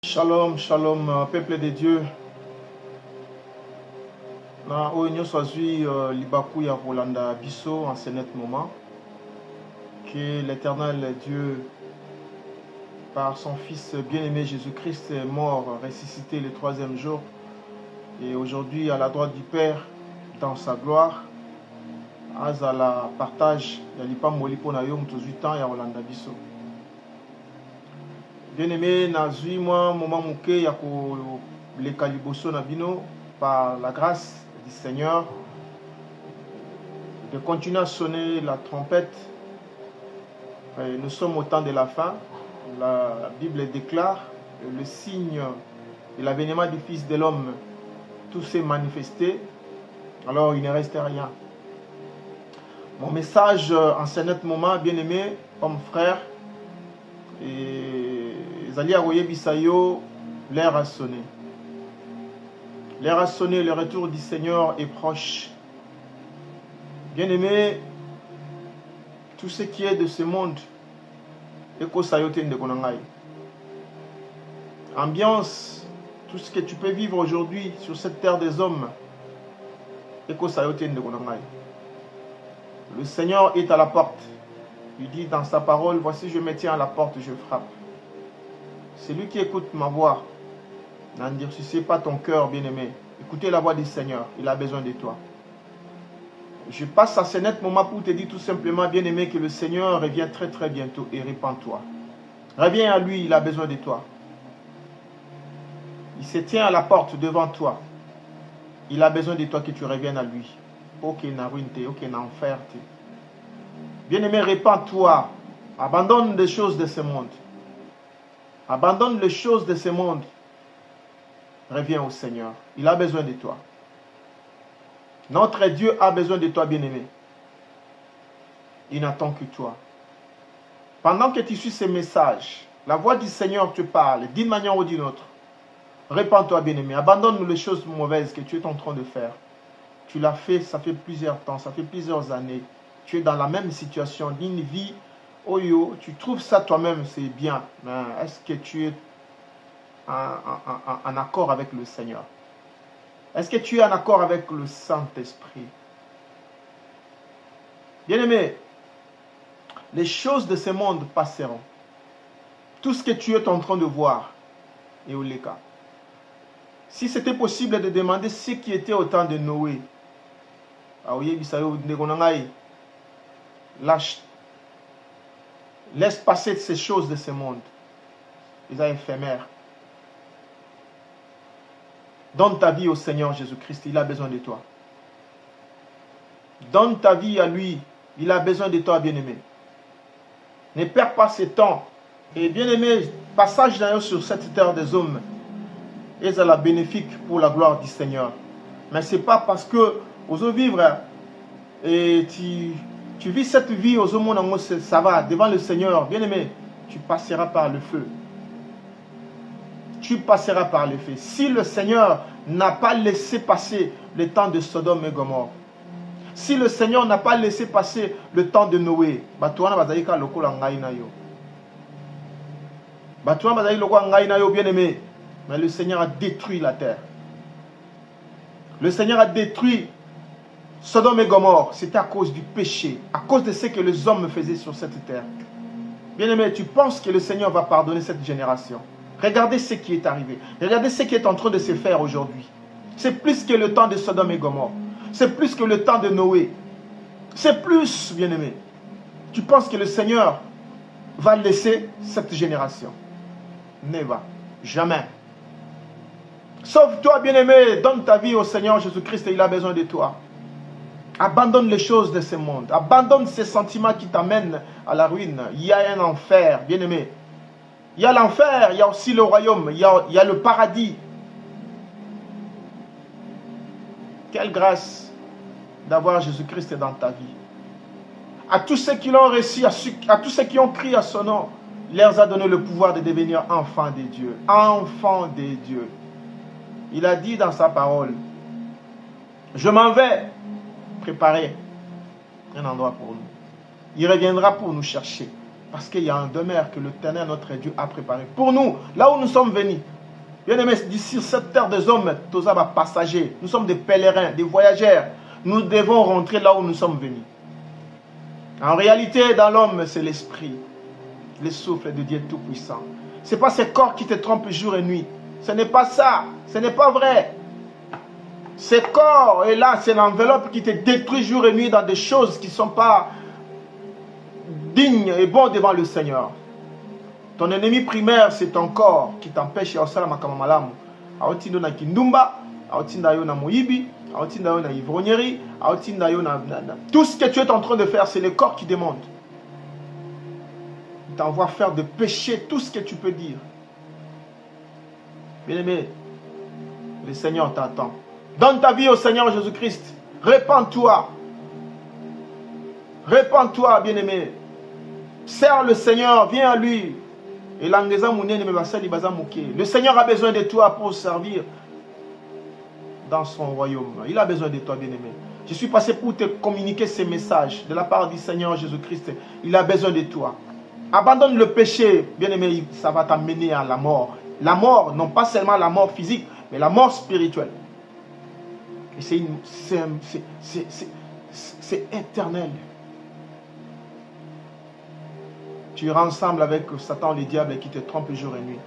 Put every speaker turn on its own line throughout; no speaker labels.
Shalom, shalom, peuple de Dieu. Na oyo soazui libaku ya Rolanda Bisso en ce net moment. Que l'Éternel Dieu, par son Fils bien-aimé Jésus-Christ, est mort, ressuscité le troisième jour. Et aujourd'hui à la droite du Père, dans sa gloire. Azala partage yalipa molipo na yo mutozui temps ya Rolanda Bisso. Bien-aimé, nazui moi moment muke ya ko leka liboso na bino par la grâce du Seigneur de continuer à sonner la trompette. Et nous sommes au temps de la fin. La Bible déclare le signe de l'avènement du Fils de l'homme. Tout s'est manifesté. Alors il ne reste rien. Mon message en ce net moment, bien-aimé, homme frère, et Zali Aroye Bisayo, l'heure a sonné. L'heure a sonné, le retour du Seigneur est proche. Bien-aimé, tout ce qui est de ce monde, ambiance, tout ce que tu peux vivre aujourd'hui sur cette terre des hommes, le Seigneur est à la porte. Il dit dans sa parole, voici je me tiens à la porte, je frappe. Celui qui écoute ma voix, n'endurcissez pas ton cœur, bien-aimé. Écoutez la voix du Seigneur, il a besoin de toi. Je passe à ce net moment pour te dire tout simplement, bien-aimé, que le Seigneur revient très très bientôt et répands-toi. Reviens à lui, il a besoin de toi. Il se tient à la porte devant toi. Il a besoin de toi que tu reviennes à lui. Ok, na ruine, ok, na enfer. Bien-aimé, répands-toi. Abandonne les choses de ce monde. Abandonne les choses de ce monde. Reviens au Seigneur. Il a besoin de toi. Notre Dieu a besoin de toi, bien-aimé. Il n'attend que toi. Pendant que tu suis ces messages, la voix du Seigneur te parle d'une manière ou d'une autre. Répands-toi, bien-aimé. Abandonne les choses mauvaises que tu es en train de faire. Tu l'as fait, ça fait plusieurs temps, ça fait plusieurs années. Tu es dans la même situation d'une vie. Oh yo, tu trouves ça toi-même, c'est bien. Mais est-ce que tu es en accord avec le Seigneur? Est-ce que tu es en accord avec le Saint-Esprit? Bien-aimé, les choses de ce monde passeront. Tout ce que tu es en train de voir est au cas. Si c'était possible de demander ce qui était au temps de Noé, lâche, laisse passer ces choses de ce monde. Ils sont éphémères. Donne ta vie au Seigneur Jésus-Christ, il a besoin de toi. Donne ta vie à lui, il a besoin de toi, bien-aimé. Ne perds pas ce temps. Et bien-aimé, passage d'ailleurs sur cette terre des hommes est la bénéfique pour la gloire du Seigneur. Mais ce n'est pas parce que aux vivre et tu vis cette vie aux hommes, ça va, devant le Seigneur, bien-aimé, tu passeras par le feu. Tu passeras par le feu. Si le Seigneur n'a pas laissé passer le temps de Sodome et Gomorrhe, si le Seigneur n'a pas laissé passer le temps de Noé, bien-aimé, mais le Seigneur a détruit la terre. Le Seigneur a détruit Sodome et Gomorrhe. C'était à cause du péché, à cause de ce que les hommes faisaient sur cette terre. Bien-aimé, tu penses que le Seigneur va pardonner cette génération? Regardez ce qui est arrivé. Regardez ce qui est en train de se faire aujourd'hui. C'est plus que le temps de Sodome et Gomorrhe. C'est plus que le temps de Noé. C'est plus, bien-aimé. Tu penses que le Seigneur va laisser cette génération? Never. Jamais. Sauve-toi, bien-aimé. Donne ta vie au Seigneur Jésus-Christ et il a besoin de toi. Abandonne les choses de ce monde. Abandonne ces sentiments qui t'amènent à la ruine. Il y a un enfer, bien-aimé. Il y a l'enfer, il y a aussi le royaume, il y a le paradis. Quelle grâce d'avoir Jésus-Christ dans ta vie. À tous ceux qui l'ont reçu, à tous ceux qui ont crié à son nom, il leur a donné le pouvoir de devenir enfants de Dieu. Enfants de Dieu. Il a dit dans sa parole, je m'en vais préparer un endroit pour nous. Il reviendra pour nous chercher. Parce qu'il y a un demeure que l'Éternel, notre Dieu, a préparé pour nous, là où nous sommes venus. Bien-aimés, d'ici cette terre des hommes, tous les passagers, nous sommes des pèlerins, des voyageurs. Nous devons rentrer là où nous sommes venus. En réalité, dans l'homme, c'est l'esprit, le souffle de Dieu Tout-Puissant. Ce n'est pas ce corps qui te trompe jour et nuit. Ce n'est pas ça. Ce n'est pas vrai. Ce corps est là, c'est l'enveloppe qui te détruit jour et nuit dans des choses qui ne sont pas dignes et bonnes devant le Seigneur. Ton ennemi primaire, c'est ton corps qui t'empêche à faire makamamalamu. Aotindo na kindumba, aotinda yo na moyibi, aotinda yo na ivrognerie, aotinda yo na. Tout ce que tu es en train de faire, c'est le corps qui demande. Il t'envoie faire de péché tout ce que tu peux dire. Bien-aimé, le Seigneur t'attend. Donne ta vie au Seigneur Jésus-Christ. Répands-toi. Répands-toi, bien-aimé. Sers le Seigneur, viens à lui. Et le Seigneur a besoin de toi pour servir dans son royaume. Il a besoin de toi, bien-aimé. Je suis passé pour te communiquer ces messages de la part du Seigneur Jésus-Christ. Il a besoin de toi. Abandonne le péché, bien-aimé, ça va t'amener à la mort. La mort, non pas seulement la mort physique, mais la mort spirituelle. Et c'est éternel. Tu iras ensemble avec Satan, le diable, qui te trompe jour et nuit.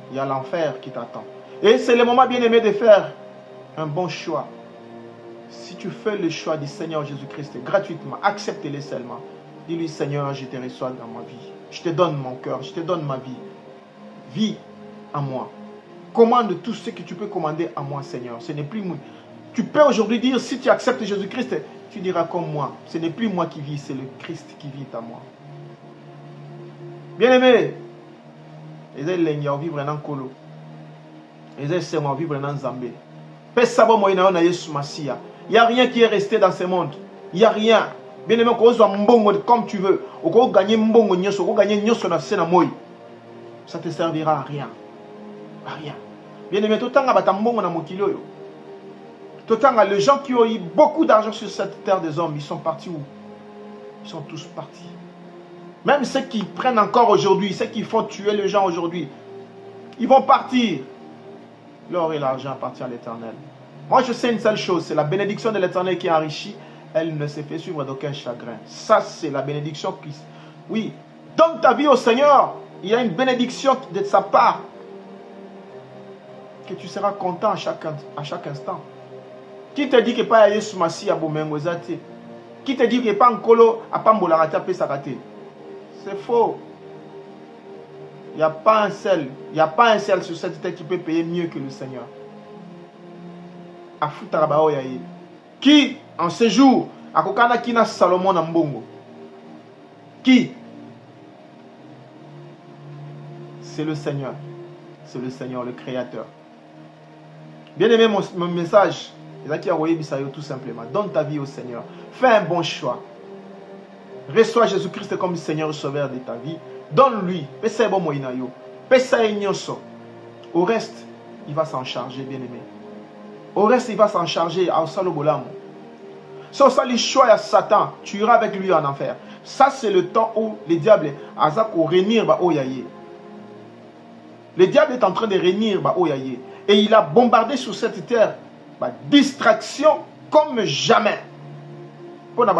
Il y a l'enfer qui t'attend. Et c'est le moment, bien-aimé, de faire un bon choix. Si tu fais le choix du Seigneur Jésus-Christ gratuitement, accepte-le seulement. Dis-lui, Seigneur, je te reçois dans ma vie. Je te donne mon cœur, je te donne ma vie. Vis à moi. Commande tout ce que tu peux commander à moi, Seigneur. Ce n'est plus moi. Tu peux aujourd'hui dire, si tu acceptes Jésus-Christ, tu diras comme moi. Ce n'est plus moi qui vis, c'est le Christ qui vit à moi. Bien-aimé, ils ont vivre dans Kolo. Ils ont vivre dans Zambé. Il n'y a rien qui est resté dans ce monde. Il n'y a rien. Bien-aimé, comme tu veux. Ça ne te servira à rien. À rien. Bien-aimé, tout le temps, les gens qui ont eu beaucoup d'argent sur cette terre des hommes, ils sont partis où? Ils sont tous partis. Même ceux qui prennent encore aujourd'hui, ceux qui font tuer les gens aujourd'hui, ils vont partir. L'or et l'argent appartiennent à l'Éternel. Moi, je sais une seule chose, c'est la bénédiction de l'Éternel qui enrichit. Elle ne se fait suivre d'aucun chagrin. Ça, c'est la bénédiction qui... Oui, donne ta vie au Seigneur. Il y a une bénédiction de sa part. Que tu seras content à chaque instant. Qui te dit que pas Yesu Masi à Bomengozate? Qui te dit que pas Nkolo à Pambolarate à Pesarate? C'est faux. Il n'y a pas un seul. Il n'y a pas un seul sur cette terre qui peut payer mieux que le Seigneur. Qui, en ce jour, a kokana kina Salomon na mbongo? Qui? C'est le Seigneur. C'est le Seigneur, le Créateur. Bien aimé, mon message, tout simplement. Donne ta vie au Seigneur. Fais un bon choix. Reçois Jésus-Christ comme Seigneur et Sauveur de ta vie. Donne-lui. Au reste, il va s'en charger, bien aimé. Au reste, il va s'en charger. Si on sait le choix à Satan, tu iras avec lui en enfer. Ça, c'est le temps où le diable a réunir. Le diable est en train de réunir. Et il a bombardé sur cette terre distraction comme jamais. Pour na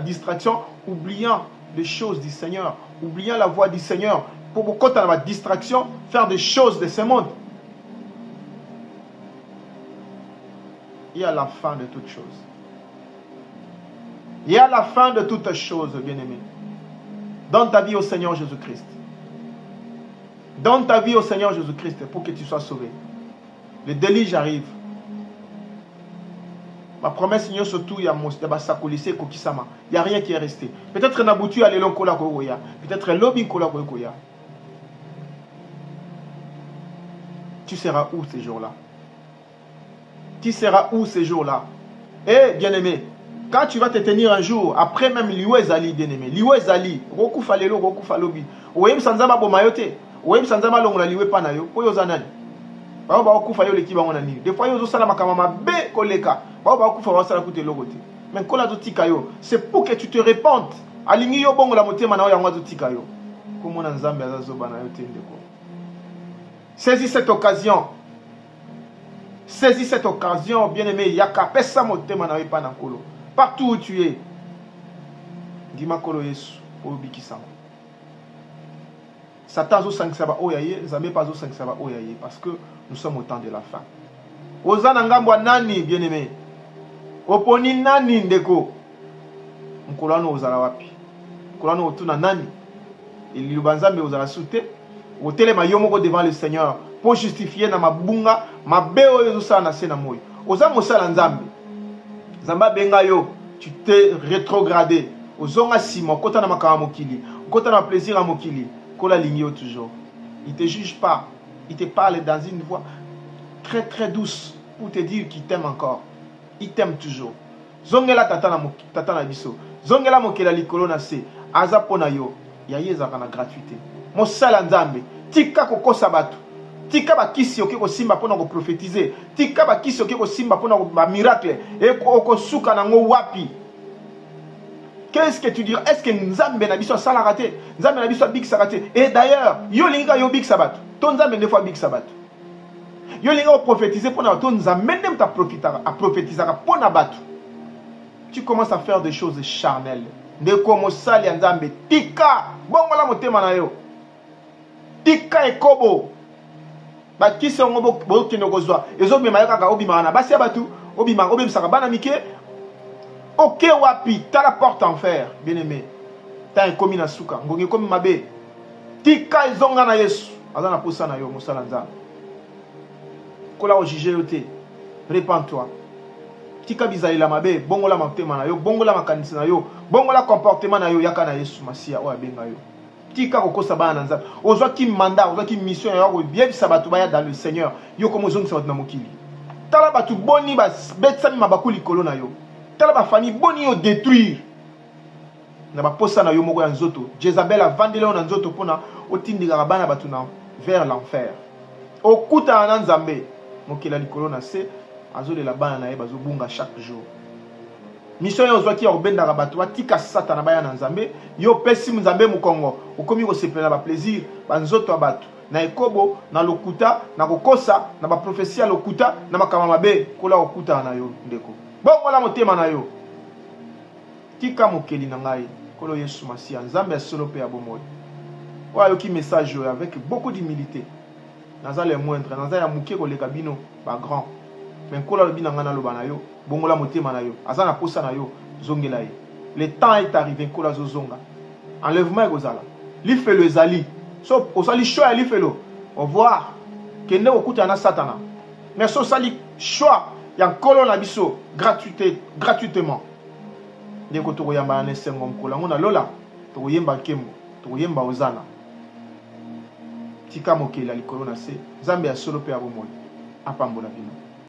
distraction, oubliant les choses du Seigneur, oubliant la voix du Seigneur, pour beaucoup de la distraction, faire des choses de ce monde. Il y a la fin de toutes choses. Il y a la fin de toutes choses, bien-aimé. Donne ta vie au Seigneur Jésus-Christ. Donne ta vie au Seigneur Jésus-Christ pour que tu sois sauvé. Le déluge arrive. Ma promesse, il y a surtout, il y a rien qui est resté. Peut-être Nabutu a l'élon kola koya. Peut-être l'obin kola koya. Tu seras où ces jours-là? Tu seras où ces jours-là? Eh, bien-aimé, quand tu vas te tenir un jour, après même Liwezali, bien-aimé, Liwezali, Roku Falelo, Roku Falobi, Ouem Sanzama Bomayote, Ouem Sanzama Longa Liwe Panayo, Poyozanani. Des fois, ils ont ça be koleka. Mais c'est pour que tu te répandes. Saisis cette occasion. Saisis cette occasion, bien-aimé. Yaka pesa motema na wepa na kolo. Partout où tu es. Dima kolo yesu. Obiki sango. Satan zo sankisaba oyaye. Zambe pas zo sankisaba oyaye. Parce que nous sommes au temps de la fin. Ozana ngambwa nani, bien-aimé. Oponi nani ndeko. Mkolano ozala wapi. Mkolano otuna nani. Il lubanzambe ozala soute. Otele mayomoko devant le Seigneur. Pour justifier na mabunga. Mabeo yo sa na sena moyo. Oza mosala nzambe. Zamba benga yo. Tu t'es rétrogradé. Ozonga sima. Kota na makama mokili. Kota na plaisir à mokili. Kola lingyo toujours. Il te juge pas. Il te parle dans une voix très très douce. Pour te dire qu'il t'aime encore. Il t'aime toujours. Zongela tata na biso. Zongela mokela likolo na se. Aza pona yo. Ya yezaka na gratuité. Mosala nzambe. Tika kokosa batu. Tika bakisi oke ko simba pona ko prophétiser. Tika bakisi oke ko simba pona ko ba miracle. E ko suka na ngo wapi. Qu'est-ce que tu diras? Est-ce que nzambe na biso sala raté? Nzambe na biso big sabaté. Et d'ailleurs, yo linga yo big sabat. Ton nzambe ne fois big sabat. Yo linga prophétiser pona ton nzambe même ta prophétiser pona batu. Tu commences à faire des choses charnelles. De comme sali nzambe tika bongo la motema na yo. Tika ekobo. Ba kisi ngobo bokino kozwa. Ezo bima yaka obima na basi abatu, obima obimsaka bana mike. OK wapi, ta la porte en fer, bien-aimé. Ta komi na suka, ngongi komi mabe. Tika ezonga na Yesu. Azana posa na yo mosala nzambe. Kola o juger yote. Répands-toi. Tika bizaila mabe, bongo la motema na yo, bongo la makanisi na yo, bongo la comportement na yo yaka na Yesu Masia o abenga yo. Tika kokosa bana nzambe. Ozwa ki mandat, ozwa ki mission ya ko bien sabatu baya dans le Seigneur. Yo komo zongi sabatu na mokili. Tala batu boni ba betsami mabakuli kolo na yo. Tala ba famille boni yo détruire. Na ba posa na yo moko ya nzoto. Jezabel a vandele na nzoto pona otindika bana batu na vers l'enfer. Okuta na nzambe. Mokila likolo na se azole la bana na ye bazo bunga chaque jour. Mission yo zwa ki obenda ka batu atika satana baya na nzambe. Yo pesi nzambe mukongo. Okomi ko sepela ba plaisir ba nzoto abatu. Na ekobo na lokuta na kokosa na ba prophétie lokuta na makama mabe kola okuta na yo ndeko. Bongo la motema na yo. Tika mokeli na ngai. Kolo Yesu Masia. Nzambe solo pe abomoy. Wa yo ki message yo avec beaucoup d'humilité. Naza le moindre. Naza ya muke ko le kabino ba grand. Mais kola lo binanga na lo bana yo. Bongo la motema na yo. Aza na posa na yo. Zongela ye. Le temps est arrivé. Kola zo zonga. Enlèvement egozala. Li fait le zali. So osali choix li fait lo. Au revoir. Kende okuta na satana. Mais so sali choix. Il y a un colon à biso gratuitement. Dès que tu regardes un sengom kola, on a lola. Tu regardes kembo, tu regardes ozana. Tika mokela likolo na se. Zambia solo pe abomoy. Apambola bino.